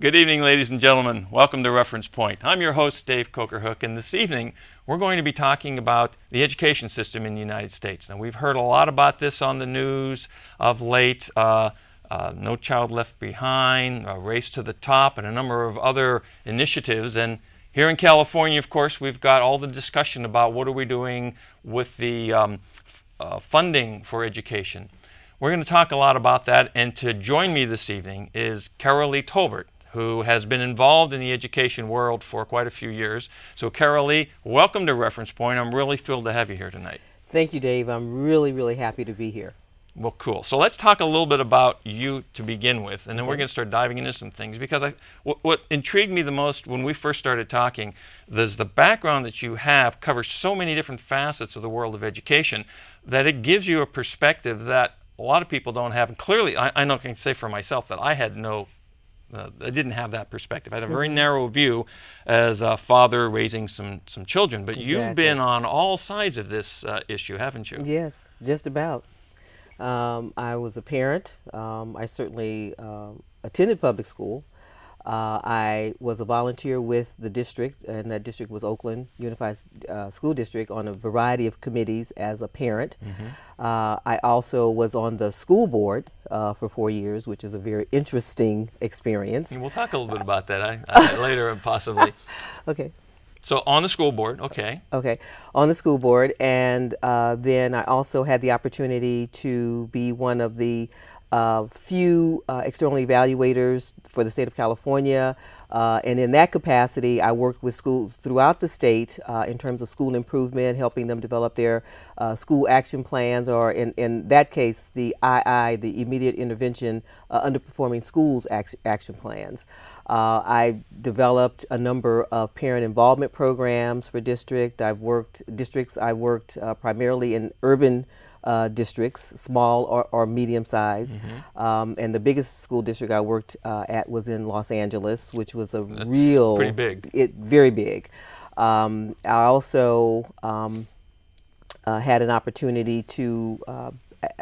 Good evening, ladies and gentlemen. Welcome to Reference Point. I'm your host, Dave Cokerhook, and this evening we're going to be talking about the education system in the United States. Now, we've heard a lot about this on the news of late. No Child Left Behind, Race to the Top, and a number of other initiatives. And here in California, of course, we've got all the discussion about what are we doing with the funding for education. We're going to talk a lot about that, and to join me this evening is Carolee Tolbert, who has been involved in the education world for quite a few years. So Carolee, welcome to Reference Point. I'm really thrilled to have you here tonight. Thank you, Dave. I'm really happy to be here. Well, cool. So let's talk a little bit about you to begin with, and then we're going to start diving into some things, because what intrigued me the most when we first started talking is the background that you have covers so many different facets of the world of education that it gives you a perspective that a lot of people don't have. And clearly, I know I can say for myself that I had I didn't have that perspective. I had a very narrow view as a father raising some children. But you've been on all sides of this issue, haven't you? Yes, just about. I was a parent. I certainly attended public school. I was a volunteer with the district, and that district was Oakland Unified School District, on a variety of committees as a parent. I also was on the school board for 4 years, which is a very interesting experience. And we'll talk a little bit about that later, possibly. Okay. So on the school board, okay. Okay, on the school board, and then I also had the opportunity to be one of the few external evaluators for the state of California, and in that capacity I worked with schools throughout the state in terms of school improvement, helping them develop their school action plans, or in that case the the immediate intervention underperforming schools action plans. I developed a number of parent involvement programs for districts. I worked primarily in urban districts, small or medium size, and the biggest school district I worked at was in Los Angeles, which was pretty big. Very big. I also had an opportunity to,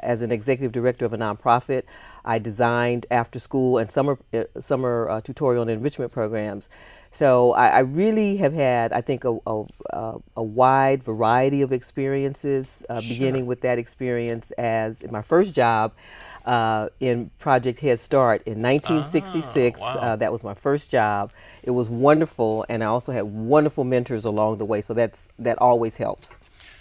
as an executive director of a nonprofit, I designed after school and summer tutorial and enrichment programs. So I really have had, I think, a wide variety of experiences, beginning with that experience as in my first job in Project Head Start in 1966. Wow. That was my first job. It was wonderful, and I also had wonderful mentors along the way. So that always helps.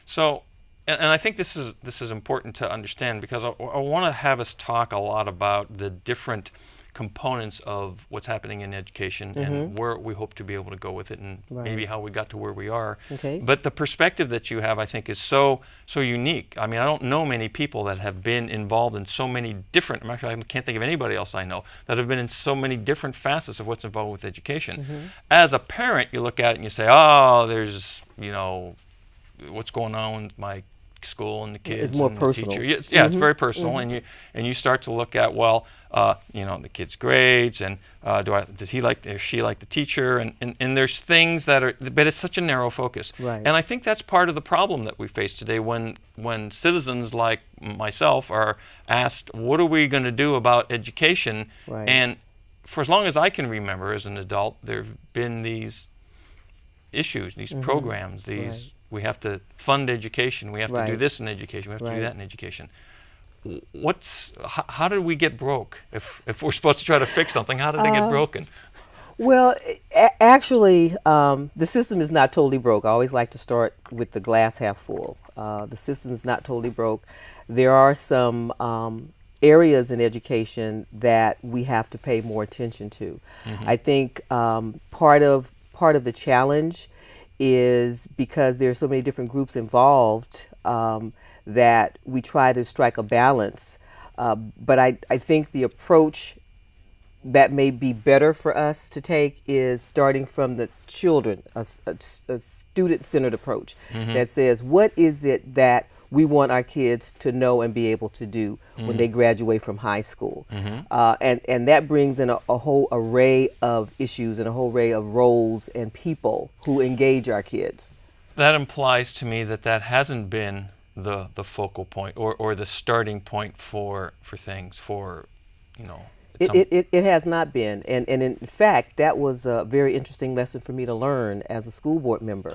So, and I think this is important to understand, because I want to have us talk a lot about the different components of what's happening in education and where we hope to be able to go with it, and maybe how we got to where we are. Okay. But the perspective that you have, I think, is so unique. I mean, I don't know many people that have been involved in so many different, actually I can't think of anybody else I know that have been in so many different facets of what's involved with education. As a parent, you look at it and you say, oh, there's, what's going on with my school and the kids. It's more and personal. The teacher. Yeah, it's very personal, and you start to look at, well, the kid's grades, and does he like or she like the teacher, and there's things that are, but it's such a narrow focus. Right. And I think that's part of the problem that we face today when citizens like myself are asked, what are we going to do about education? Right. And for as long as I can remember as an adult, there have been these issues, these programs, these. We have to fund education. We have to do this in education. We have to do that in education. How did we get broke? If we're supposed to try to fix something, how did they get broken? Well, actually, the system is not totally broke. I always like to start with the glass half full. The system is not totally broke. There are some areas in education that we have to pay more attention to. I think part of the challenge is because there are so many different groups involved that we try to strike a balance. But I think the approach that may be better for us to take is starting from the children, a student-centered approach that says, what is it that we want our kids to know and be able to do when they graduate from high school. And that brings in a whole array of issues and a whole array of roles and people who engage our kids. That implies to me that hasn't been the focal point or the starting point for things, for It has not been, and in fact, that was a very interesting lesson for me to learn as a school board member,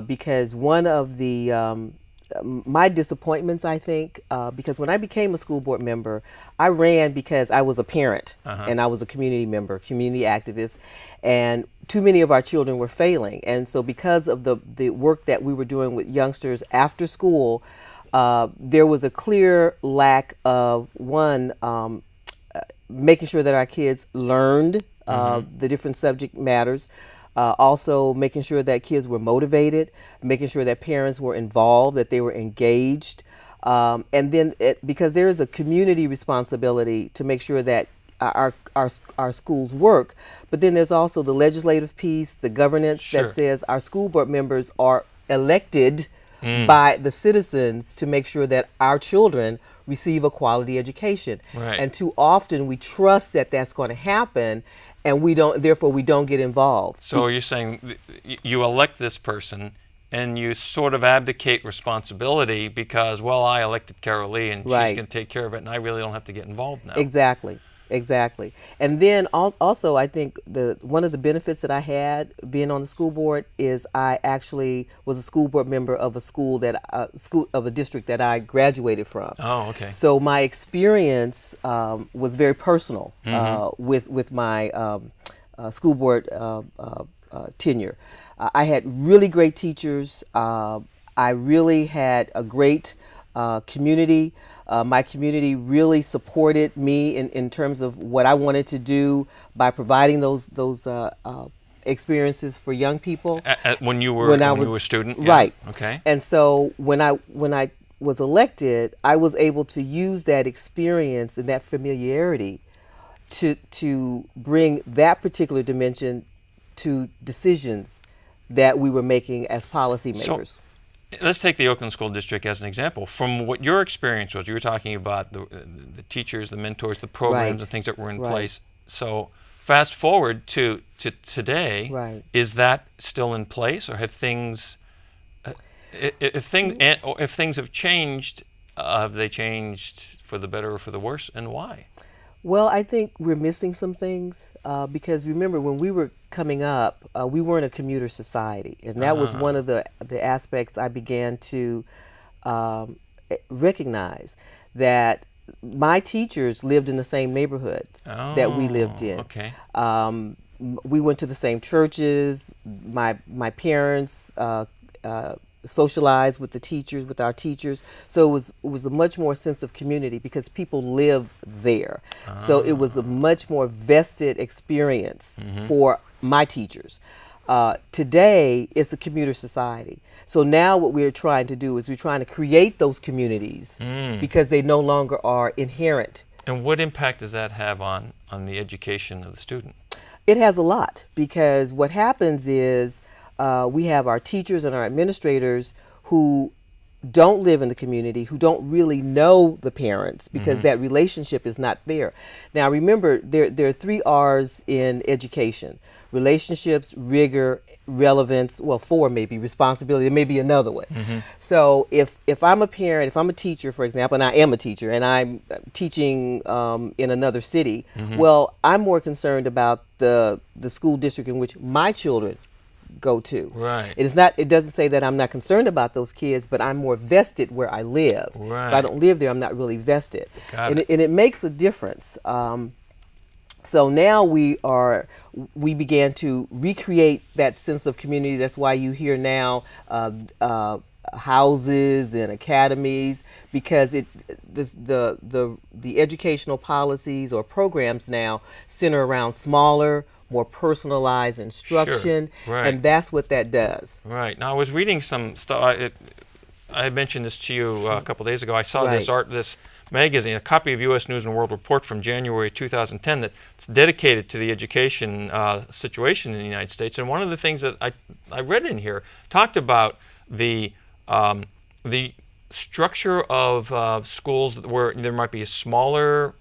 because one of the my disappointments, I think, because when I became a school board member, I ran because I was a parent and I was a community member, community activist, and too many of our children were failing, and so because of the work that we were doing with youngsters after school, there was a clear lack of making sure that our kids learned the different subject matters, also making sure that kids were motivated, making sure that parents were involved, that they were engaged, and then because there is a community responsibility to make sure that our schools work, but then there's also the legislative piece, the governance that says our school board members are elected by the citizens to make sure that our children receive a quality education. Right. And too often we trust that that's going to happen, and therefore we don't get involved. So you're saying you elect this person and you sort of abdicate responsibility because, well, I elected Carol Lee and she's going to take care of it and I really don't have to get involved now. Exactly. And then also I think one of the benefits that I had being on the school board is I actually was a school board member of a district that I graduated from. Oh, okay. So my experience was very personal with my school board tenure. I had really great teachers. I really had a great community. My community really supported me in terms of what I wanted to do by providing those experiences for young people. When you were a student, yeah. Right? Okay. And so when I was elected, I was able to use that experience and that familiarity to bring that particular dimension to decisions that we were making as policymakers. So, let's take the Oakland School District as an example. From what your experience was, you were talking about the teachers, the mentors, the programs, the things that were in place. So fast forward to today, is that still in place, or have things, if things have changed, have they changed for the better or for the worse, and why? Well, I think we're missing some things because remember when we were coming up, we weren't a commuter society, and that was one of the aspects I began to recognize, that my teachers lived in the same neighborhoods that we lived in. Okay. We went to the same churches. My parents socialized with the teachers, with our teachers. So it was a much more sense of community because people live there. So it was a much more vested experience for my teachers. Today, it's a commuter society. So now what we're trying to do is we're trying to create those communities because they no longer are inherent. And what impact does that have on the education of the student? It has a lot, because what happens is we have our teachers and our administrators who don't live in the community, who don't really know the parents because that relationship is not there. Now remember, there are 3 R's in education: relationships, rigor, relevance. Well, 4 maybe, responsibility. There may be another one. So if I'm a parent, if I'm a teacher, for example, and I am a teacher and I'm teaching in another city, well, I'm more concerned about the school district in which my children go to. Right. It doesn't say that I'm not concerned about those kids, but I'm more vested where I live. Right. If I don't live there, I'm not really vested. Got it. And it makes a difference. So now we began to recreate that sense of community. That's why you hear now houses and academies, because the educational policies or programs now center around smaller, more personalized instruction, and that's what that does. Right. Now I was reading some stuff. I mentioned this to you a couple days ago. I saw this magazine, a copy of U.S. News and World Report from January 2010 that's dedicated to the education situation in the United States. And one of the things that I read in here talked about the structure of schools where there might be a smaller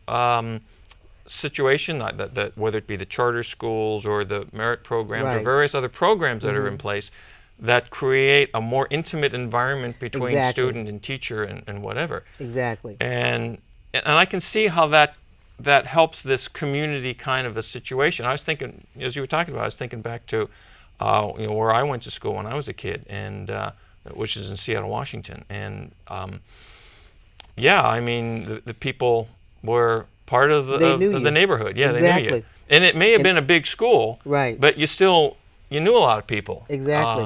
situation, that whether it be the charter schools or the merit programs or various other programs that are in place that create a more intimate environment between student and teacher and whatever. Exactly. And I can see how that that helps this community kind of a situation. I was thinking, as you were talking about, I was thinking back to where I went to school when I was a kid, and which is in Seattle, Washington. And yeah, I mean, the people were part of the neighborhood. Yeah, exactly. They knew you. And it may have been a big school, right? But you knew a lot of people. Exactly.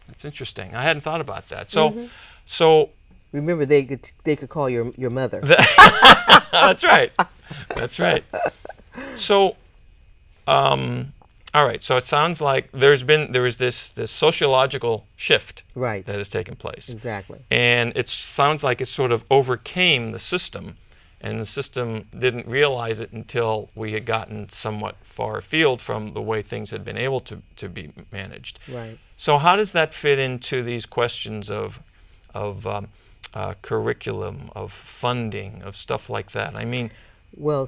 It's interesting. I hadn't thought about that. So remember, they could call your mother. That's right. That's right. So, all right. So it sounds like there is this sociological shift, right, that has taken place. Exactly. And it sounds like it sort of overcame the system, and the system didn't realize it until we had gotten somewhat far afield from the way things had been able to be managed. Right. So how does that fit into these questions of curriculum, of funding, of stuff like that? I mean, well,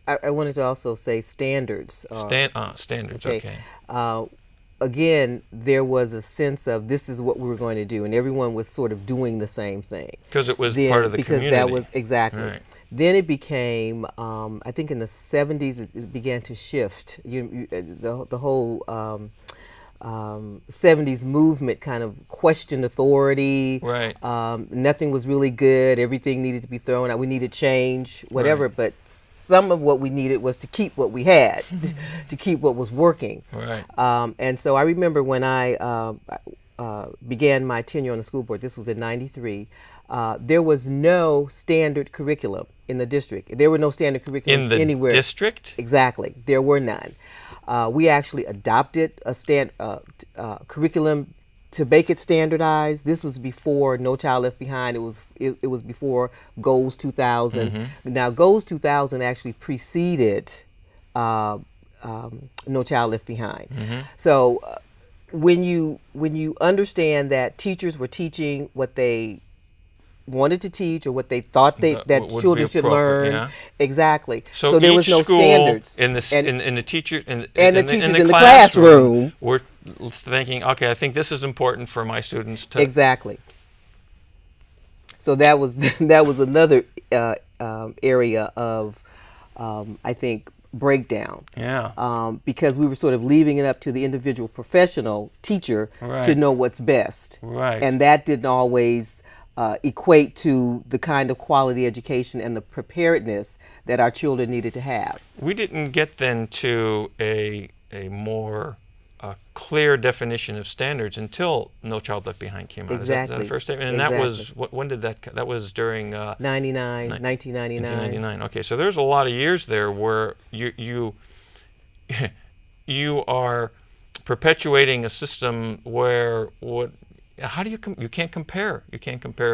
I wanted to also say standards. Standards. Okay. Again, there was a sense of this is what we were going to do, and everyone was sort of doing the same thing. Because it was part of the community. Because that was exactly. Right. Then it became, I think in the 70s, it began to shift. The whole 70s movement kind of questioned authority. Right. Nothing was really good. Everything needed to be thrown out. We needed change, whatever. Right. But some of what we needed was to keep what we had, to keep what was working. Right. And so I remember when I began my tenure on the school board, this was in '93, there was no standard curriculum in the district. There were no standard curriculums anywhere. In the district? Exactly. There were none. We actually adopted a curriculum to make it standardized. This was before No Child Left Behind. It was before Goals 2000. Mm-hmm. Now, Goals 2000 actually preceded No Child Left Behind. Mm-hmm. So when you understand that teachers were teaching what they wanted to teach or what they thought that children should learn, yeah. Exactly. So there was no standards. In the teacher in the classroom were thinking, okay, I think this is important for my students to exactly. So that was another area of I think breakdown. Yeah. Because we were sort of leaving it up to the individual professional teacher right. to know what's best. Right. And that didn't always equate to the kind of quality education and the preparedness that our children needed to have. We didn't get then to a more clear definition of standards until No Child Left Behind came out. Exactly. Is that the first statement? And exactly. That was, when did that was during 1999. 1999. Okay, so there's a lot of years there where you are perpetuating a system where how do you can't compare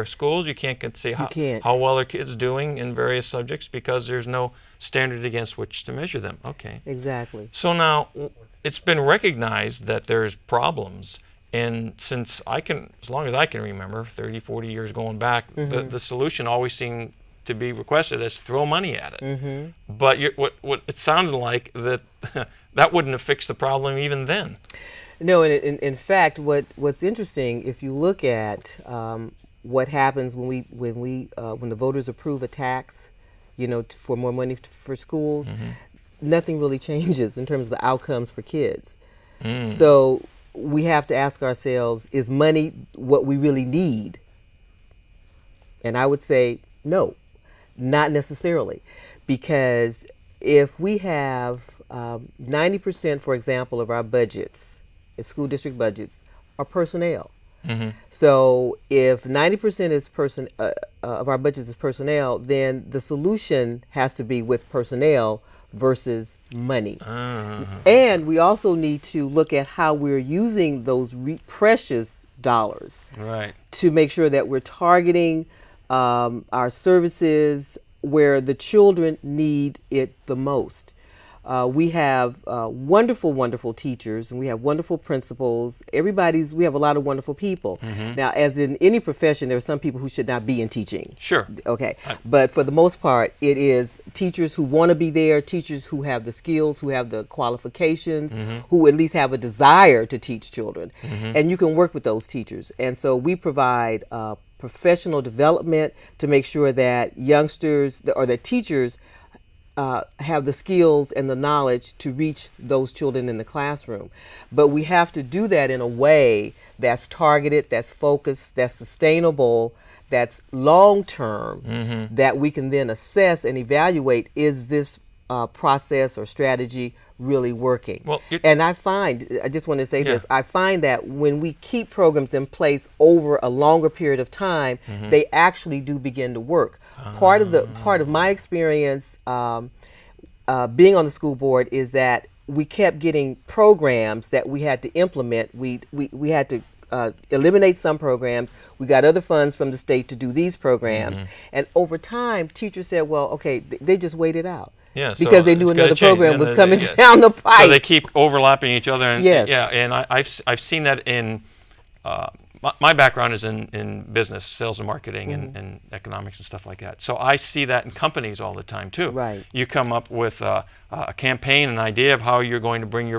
schools, you can't see how well are kids doing in various subjects because there's no standard against which to measure them. Okay. Exactly. So now it's been recognized that there's problems, and since as long as I can remember, 30, 40 years going back, mm-hmm. the solution always seemed to be requested as throw money at it. Mm-hmm. But what it sounded like that wouldn't have fixed the problem even then. No, and in fact, what's interesting, if you look at what happens when the voters approve a tax, for more money for schools, mm-hmm. nothing really changes in terms of the outcomes for kids. Mm. So we have to ask ourselves, is money what we really need? And I would say no, not necessarily, because if we have 90%, for example, of our budgets, school district budgets, are personnel. Mm-hmm. So if 90% of our budgets is personnel, then the solution has to be with personnel versus money. Uh-huh. And we also need to look at how we're using those precious dollars, right, to make sure that we're targeting our services where the children need it the most. We have wonderful, wonderful teachers, and we have wonderful principals. We have a lot of wonderful people. Mm-hmm. Now, as in any profession, there are some people who should not be in teaching. Sure. Okay. But for the most part, it is teachers who want to be there, teachers who have the skills, who have the qualifications, mm-hmm. who at least have a desire to teach children. Mm-hmm. And you can work with those teachers. And so we provide professional development to make sure that youngsters or that teachers have the skills and the knowledge to reach those children in the classroom. But we have to do that in a way that's targeted, that's focused, that's sustainable, that's long term, that we can then assess and evaluate, is this process or strategy really working? Well, and I just want to say this, I find that when we keep programs in place over a longer period of time, they actually do begin to work. Part of my experience being on the school board is that we kept getting programs that we had to implement. We had to eliminate some programs. We got other funds from the state to do these programs. And over time, teachers said, well, okay, they just waited out. Yeah, because they knew another program was coming down the pipe. So they keep overlapping each other. And, yes. Yeah, and I've seen that in, my background is in business, sales and marketing and economics and stuff like that. So I see that in companies all the time too. Right. You come up with a campaign, an idea of how you're going to bring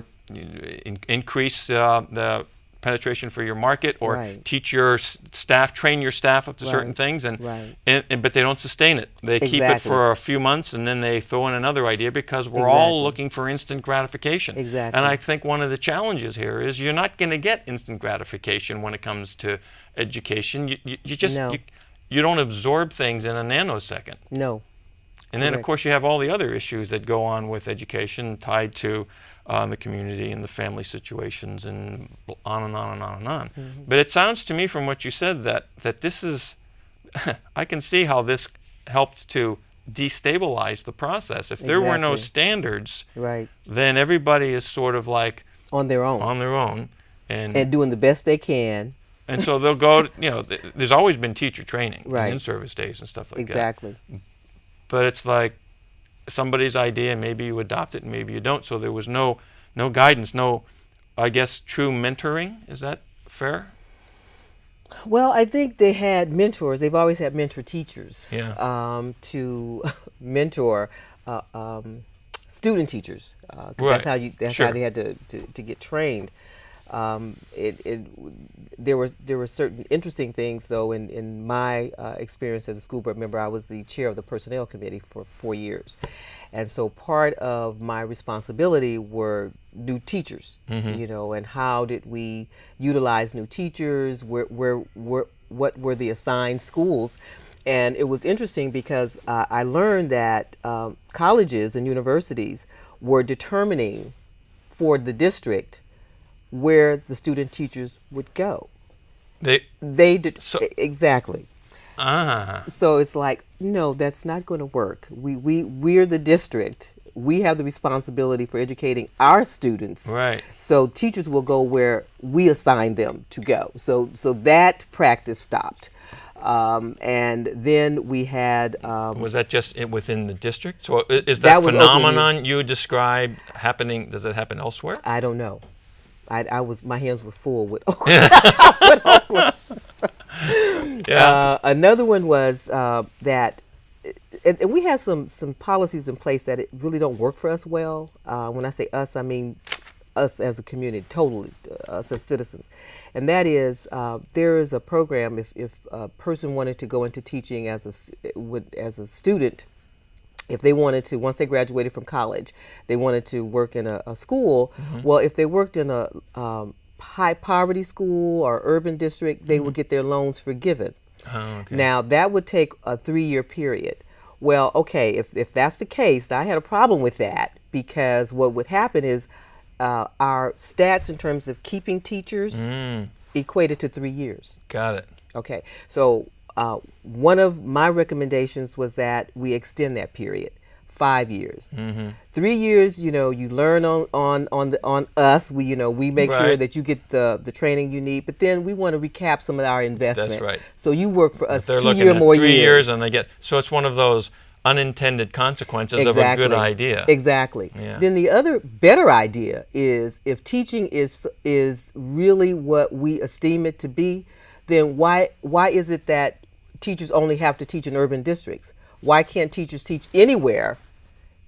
increase the penetration for your market, or teach your staff, train your staff up to certain things, and but they don't sustain it. They keep it for a few months, and then they throw in another idea, because we're all looking for instant gratification. Exactly. And I think one of the challenges here is you're not going to get instant gratification when it comes to education. You just you don't absorb things in a nanosecond. No. And then, of course, you have all the other issues that go on with education tied to the community and the family situations, and on and on and on and on. But it sounds to me from what you said that this is, I can see how this helped to destabilize the process. If there were no standards, then everybody is sort of like on their own, and doing the best they can. And so they'll go, there's always been teacher training and in-service days and stuff like that. Exactly. But it's like somebody's idea, maybe you adopt it and maybe you don't. So there was no guidance, no, I guess, true mentoring. Is that fair? Well, I think they had mentors. They've always had mentor teachers to mentor student teachers. That's how they had to get trained. There were certain interesting things, though. In my experience as a school board member, I was the chair of the personnel committee for 4 years, and so part of my responsibility were new teachers. And how did we utilize new teachers? What were the assigned schools? And it was interesting because I learned that colleges and universities were determining for the district where the student teachers would go. They did exactly. So it's like, no, that's not going to work. We're the district. We have the responsibility for educating our students. Right. So teachers will go where we assign them to go. So that practice stopped. And then we had... was that just within the district? So is that phenomenon you described happening, does it happen elsewhere? I don't know. My hands were full with another one was that, and we had some policies in place that it really don't work for us well. When I say us, I mean us as a community, totally us as citizens. And that is, there is a program if a person wanted to go into teaching as a student. If they wanted to, once they graduated from college, they wanted to work in a school. Well, if they worked in a high poverty school or urban district, they would get their loans forgiven. Oh, okay. Now, that would take a 3-year period. Well, okay, if that's the case, I had a problem with that, because what would happen is our stats in terms of keeping teachers equated to 3 years. Got it. Okay, so one of my recommendations was that we extend that period, 5 years. 3 years, you learn on us. We make sure that you get the training you need, but then we want to recap some of our investment. That's right. So you work for us 2 or more 3 years. years, and they get, so it's one of those unintended consequences of a good idea. Exactly. Yeah. Then the other better idea is, if teaching is really what we esteem it to be, then why is it that teachers only have to teach in urban districts? Why can't teachers teach anywhere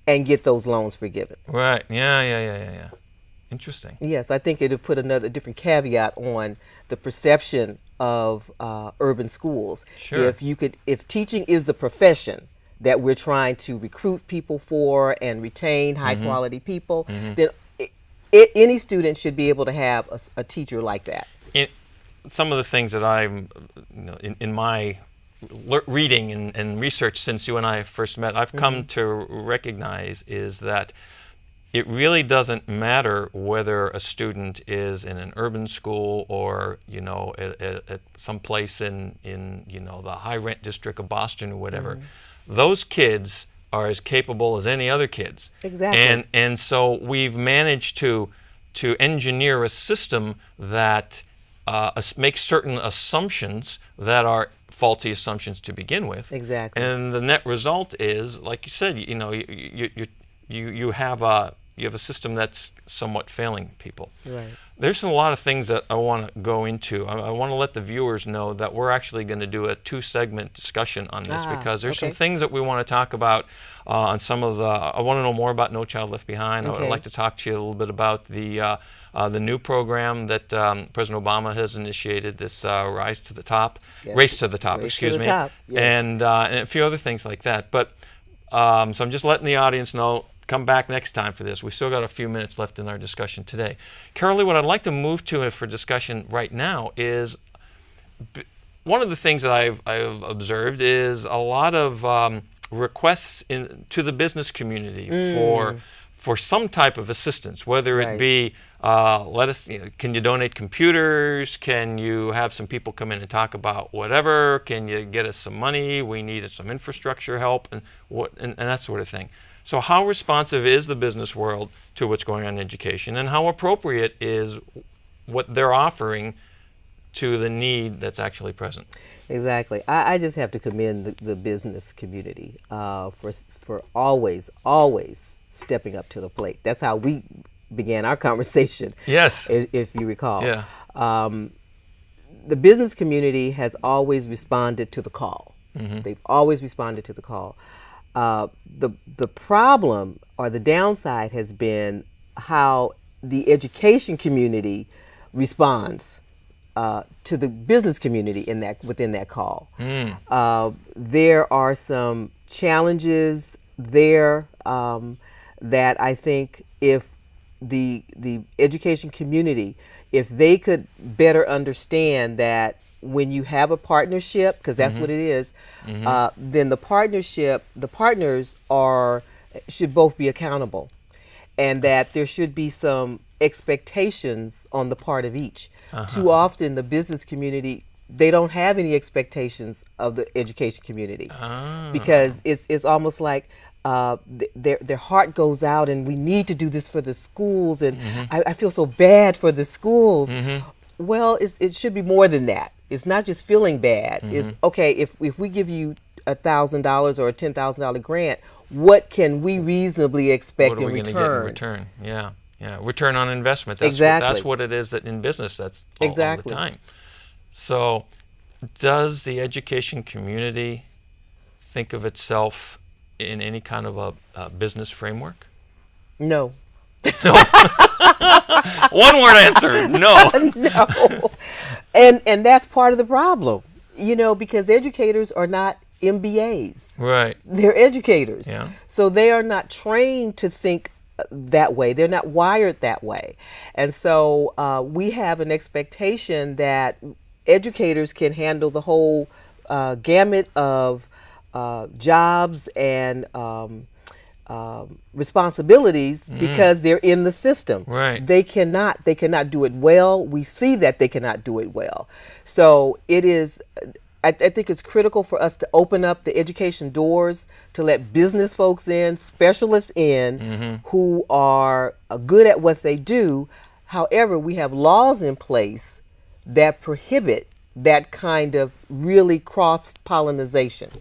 and get those loans forgiven? Right. Yeah. Interesting. Yes, I think it would put a different caveat on the perception of urban schools. Sure. If teaching is the profession, that we're trying to recruit people for and retain high quality people, then any student should be able to have a teacher like that. Some of the things that I'm, in my reading and research since you and I first met, I've come to recognize is that it really doesn't matter whether a student is in an urban school or at some place in the high rent district of Boston or whatever. Those kids are as capable as any other kids. Exactly. And so we've managed to engineer a system that makes certain assumptions that are faulty assumptions to begin with. Exactly. And the net result is, like you said, you have a system that's somewhat failing people. Right. There's a lot of things that I want to go into. I want to let the viewers know that we're actually going to do a 2-segment discussion on this because there's some things that we want to talk about on some of the. I want to know more about No Child Left Behind. I would like to talk to you a little bit about the new program that President Obama has initiated, this Race to the Top, excuse me, yes. and a few other things like that. But so I'm just letting the audience know. Come back next time for this. We still got a few minutes left in our discussion today. Carolee, what I'd like to move to for discussion right now is one of the things that I've observed is a lot of requests to the business community for some type of assistance, whether it be can you donate computers? Can you have some people come in and talk about whatever? Can you get us some money? We need some infrastructure help and that sort of thing. So how responsive is the business world to what's going on in education, and how appropriate is what they're offering to the need that's actually present? Exactly. I just have to commend the business community for always stepping up to the plate. That's how we began our conversation. Yes. If you recall. Yeah. The business community has always responded to the call. They've always responded to the call. The problem or the downside has been how the education community responds to the business community within that call. There are some challenges there that I think if the education community, if they could better understand that when you have a partnership, because that's what it is, then the partners should both be accountable, and that there should be some expectations on the part of each. Too often, the business community, they don't have any expectations of the education community because it's almost like their heart goes out, and we need to do this for the schools, and I feel so bad for the schools. Well, it should be more than that. It's not just feeling bad. It's okay if we give you $1,000 or a $10,000 grant, what can we reasonably expect in return? What are we going to get in return? Yeah, return on investment. That's exactly. That's what it is that in business. That's all the time. So, does the education community think of itself in any kind of a business framework? No. One word answer, no. No. And that's part of the problem, because educators are not MBAs. Right. They're educators. Yeah. So they are not trained to think that way. They're not wired that way. And so we have an expectation that educators can handle the whole gamut of jobs and responsibilities because they're in the system. Right. They cannot do it well. We see that they cannot do it well. So it is, I think it's critical for us to open up the education doors to let business folks in, specialists in, who are good at what they do. However, we have laws in place that prohibit that kind of really cross-pollination.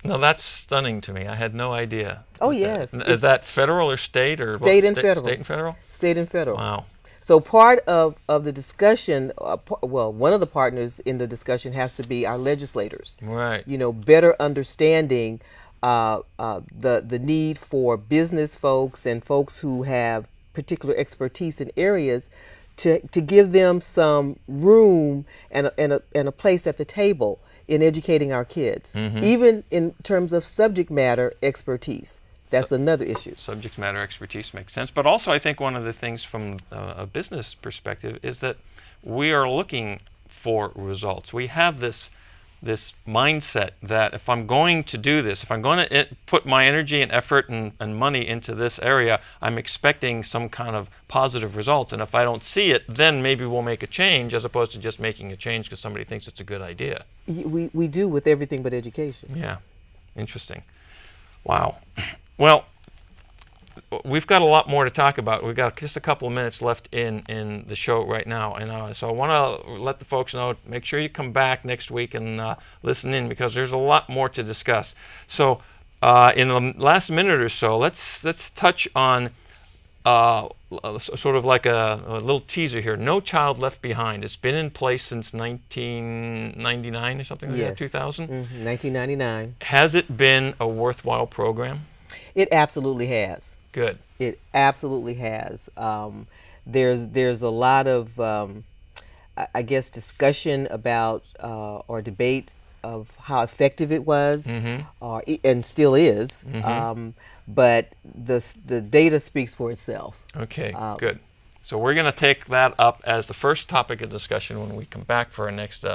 No, that's stunning to me. I had no idea. Oh, yes. Is that federal or state or state and federal? State and federal. State and federal. Wow. So part of the discussion, one of the partners in the discussion has to be our legislators. Right. Better understanding the need for business folks and folks who have particular expertise in areas to give them some room and a place at the table in educating our kids, even in terms of subject matter expertise. That's another issue. Subject matter expertise makes sense. But also, I think one of the things from a business perspective is that we are looking for results. We have this mindset that if I'm going to do this, if I'm going to put my energy and effort and money into this area, I'm expecting some kind of positive results. And if I don't see it, then maybe we'll make a change, as opposed to just making a change because somebody thinks it's a good idea. We do with everything but education. Yeah, interesting. Wow. Well, we've got a lot more to talk about. We've got just a couple of minutes left in the show right now. And so I want to let the folks know, make sure you come back next week and listen in, because there's a lot more to discuss. So in the last minute or so, let's touch on sort of like a little teaser here. No Child Left Behind. It's been in place since 1999 or something like that, 2000? 1999. Has it been a worthwhile program? It absolutely has. Good. It absolutely has. There's a lot of, I guess, discussion about or debate of how effective it was, and still is. But the data speaks for itself. Okay, good. So we're going to take that up as the first topic of discussion when we come back for our next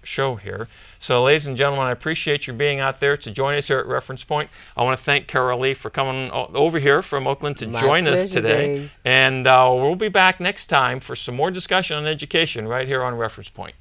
show here. So ladies and gentlemen, I appreciate you being out there to join us here at Reference Point. I want to thank Carol Lee for coming over here from Oakland to join us today. Dave. And we'll be back next time for some more discussion on education right here on Reference Point.